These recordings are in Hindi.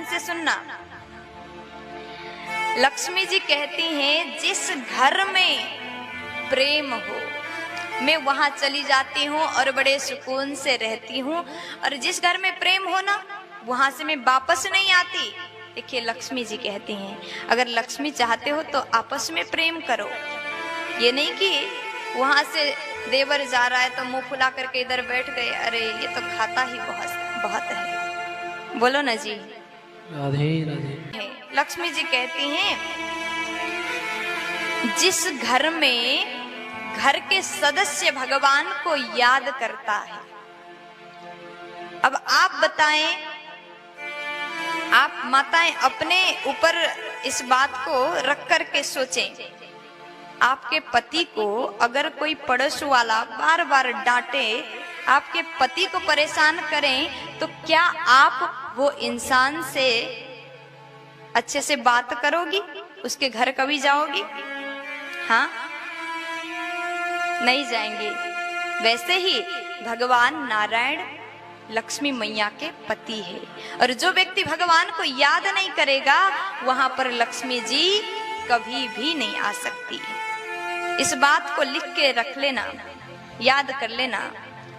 से सुनना। लक्ष्मी जी कहती हैं जिस घर में प्रेम हो मैं वहां चली जाती हूँ और बड़े सुकून से रहती हूँ, और जिस घर में प्रेम हो ना वहां से मैं वापस नहीं आती। देखिए लक्ष्मी जी कहती हैं अगर लक्ष्मी चाहते हो तो आपस में प्रेम करो, ये नहीं कि वहां से देवर जा रहा है तो मुंह फुला करके इधर बैठ गए, अरे ये तो खाता ही बहुत है। बोलो ना जी, राधे राधे। लक्ष्मी जी कहती हैं जिस घर में घर के सदस्य भगवान को याद करता है। अब आप बताएं, आप माताएं अपने ऊपर इस बात को रख कर के सोचें, आपके पति को अगर कोई पड़ोस वाला बार बार डांटे, आपके पति को परेशान करें, तो क्या आप वो इंसान से अच्छे से बात करोगी? उसके घर कभी जाओगी? हाँ, नहीं जाएंगे। वैसे ही भगवान नारायण लक्ष्मी मैया के पति है, और जो व्यक्ति भगवान को याद नहीं करेगा वहां पर लक्ष्मी जी कभी भी नहीं आ सकती। इस बात को लिख के रख लेना, याद कर लेना,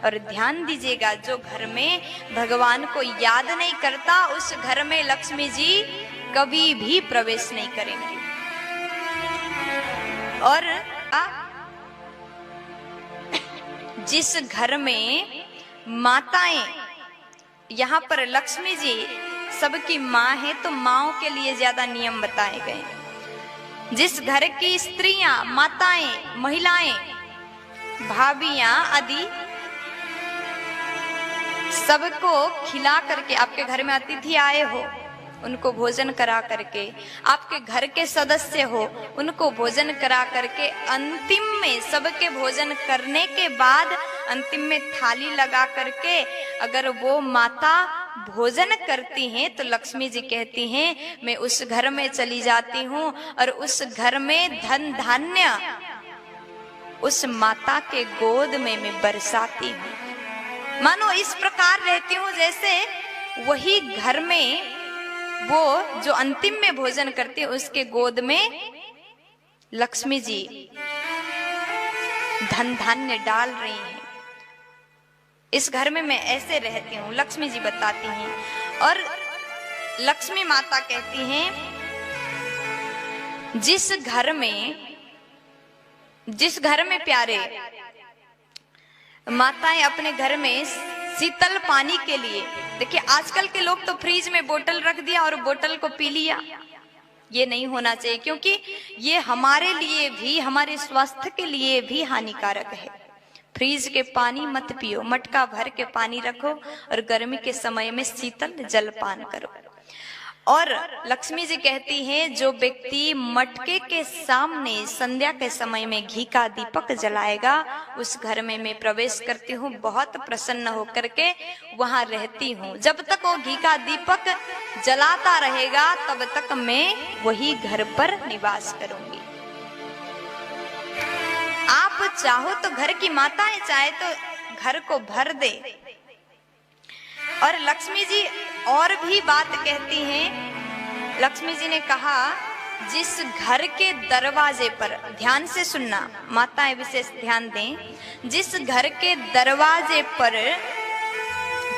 और ध्यान दीजिएगा जो घर में भगवान को याद नहीं करता उस घर में लक्ष्मी जी कभी भी प्रवेश नहीं करेंगे। और जिस घर में माताएं, यहाँ पर लक्ष्मी जी सबकी माँ है तो माँओं के लिए ज्यादा नियम बताए गए। जिस घर की स्त्रियां, माताएं, महिलाएं, भाभियां आदि सबको खिला करके, आपके घर में अतिथि आए हो उनको भोजन करा करके, आपके घर के सदस्य हो उनको भोजन करा करके, अंतिम में सबके भोजन करने के बाद अंतिम में थाली लगा करके अगर वो माता भोजन करती हैं तो लक्ष्मी जी कहती हैं मैं उस घर में चली जाती हूँ और उस घर में धन धान्य उस माता के गोद में मैं बरसाती हूँ। मानो इस प्रकार रहती हूँ जैसे वही घर में वो जो अंतिम में भोजन करती है उसके गोद में लक्ष्मी जी धन धान्य डाल रही हैं। इस घर में मैं ऐसे रहती हूँ, लक्ष्मी जी बताती हैं। और लक्ष्मी माता कहती हैं जिस घर में प्यारे माताएं अपने घर में शीतल पानी के लिए, देखिए आजकल के लोग तो फ्रिज में बोतल रख दिया और बोतल को पी लिया, ये नहीं होना चाहिए क्योंकि ये हमारे लिए भी, हमारे स्वास्थ्य के लिए भी हानिकारक है। फ्रिज के पानी मत पियो, मटका भर के पानी रखो और गर्मी के समय में शीतल जलपान करो। और लक्ष्मी जी कहती हैं जो व्यक्ति मटके के सामने संध्या के समय में घी का दीपक जलाएगा उस घर में मैं प्रवेश करती हूँ, बहुत प्रसन्न होकर के वहां रहती हूँ। जब तक वो घी का दीपक जलाता रहेगा तब तक मैं वही घर पर निवास करूंगी। आप चाहो तो घर की माताएं चाहे तो घर को भर दे। और लक्ष्मी जी और भी बात कहती हैं। लक्ष्मी जी ने कहा जिस घर के दरवाजे पर, ध्यान से सुनना माताएं विशेष ध्यान दें, जिस घर के दरवाजे पर,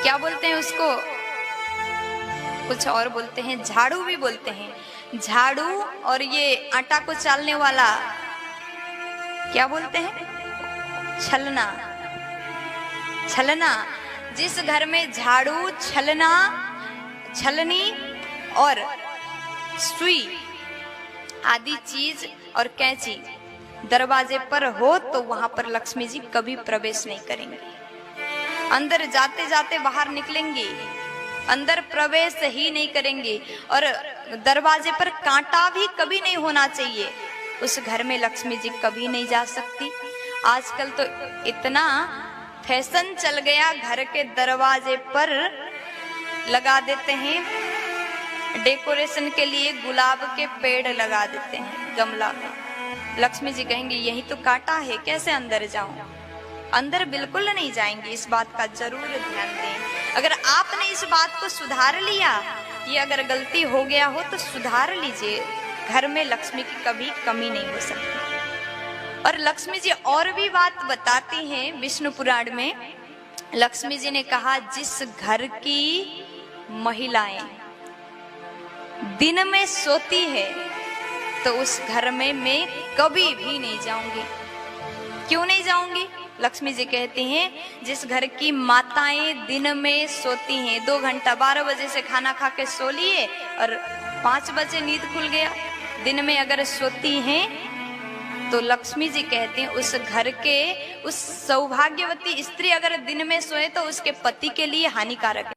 क्या बोलते हैं उसको, कुछ और बोलते हैं, झाड़ू भी बोलते हैं, झाड़ू और ये आटा को चालने वाला क्या बोलते हैं, छलना, छलना। जिस घर में झाड़ू, छलना, छलनी और सुई आदि चीज और कैंची दरवाजे पर हो तो वहां पर लक्ष्मी जी कभी प्रवेश नहीं करेंगे। अंदर जाते जाते बाहर निकलेंगे, अंदर प्रवेश ही नहीं करेंगे। और दरवाजे पर कांटा भी कभी नहीं होना चाहिए, उस घर में लक्ष्मी जी कभी नहीं जा सकती। आजकल तो इतना फैशन चल गया, घर के दरवाजे पर लगा देते हैं, डेकोरेशन के लिए गुलाब के पेड़ लगा देते हैं गमला में। लक्ष्मी जी कहेंगे यही तो कांटा है, कैसे अंदर जाऊं? अंदर बिल्कुल नहीं जाएंगे, इस बात का जरूर ध्यान दें। अगर आपने इस बात को सुधार लिया, ये अगर गलती हो गया हो तो सुधार लीजिए। घर में लक्ष्मी की कभी कमी नहीं हो सकती। और लक्ष्मी जी और भी बात बताती हैं विष्णु पुराण में। लक्ष्मी जी ने कहा, जिस घर की महिलाएं दिन में सोती है तो उस घर में मैं कभी भी नहीं जाऊंगी। क्यों नहीं जाऊंगी? लक्ष्मी जी कहती हैं, जिस घर की माताएं दिन में सोती हैं, 2 घंटा 12 बजे से खाना खा के सो लिए और 5 बजे नींद खुल गया, दिन में अगर सोती हैं तो लक्ष्मी जी कहते हैं उस घर के उस सौभाग्यवती स्त्री अगर दिन में सोए तो उसके पति के लिए हानिकारक है।